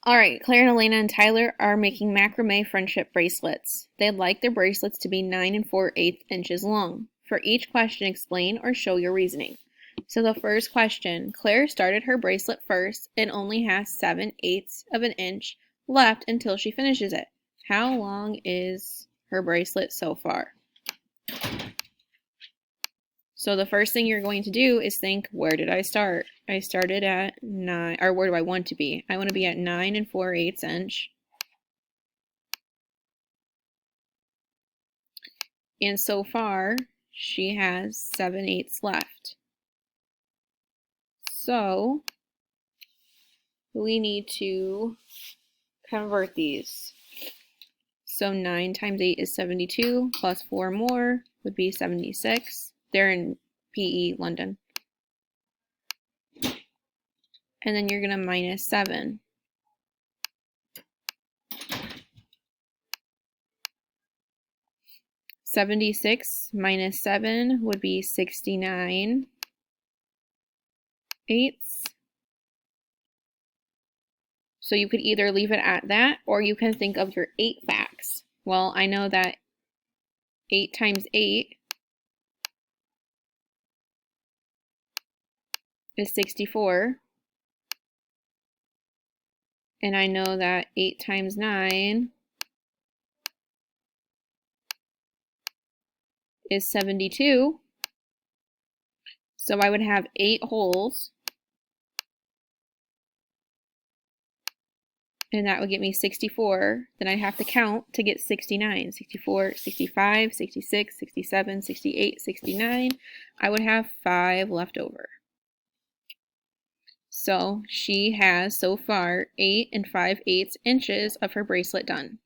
All right, Claire and Elena and Tyler are making macrame friendship bracelets. They'd like their bracelets to be 9 and 4/8 inches long. For each question, explain or show your reasoning. So the first question, Claire started her bracelet first and only has 7/8 of an inch left until she finishes it. How long is her bracelet so far? So the first thing you're going to do is think, where did I start? I started at 9, or where do I want to be? I want to be at 9 and 4/8 inch. And so far, she has 7/8 left. So we need to convert these. So 9 times 8 is 72, plus 4 more would be 76. They're in PE, London. And then you're going to minus 7. $76 minus 7 would be 69 eighths. So you could either leave it at that, or you can think of your 8 facts. Well, I know that 8 times 8 is 64. And I know that 8 times 9 is 72. So I would have 8 holes. And that would get me 64. Then I'd have to count to get 69. 64, 65, 66, 67, 68, 69. I would have 5 left over. So she has so far 8 and 5/8 inches of her bracelet done.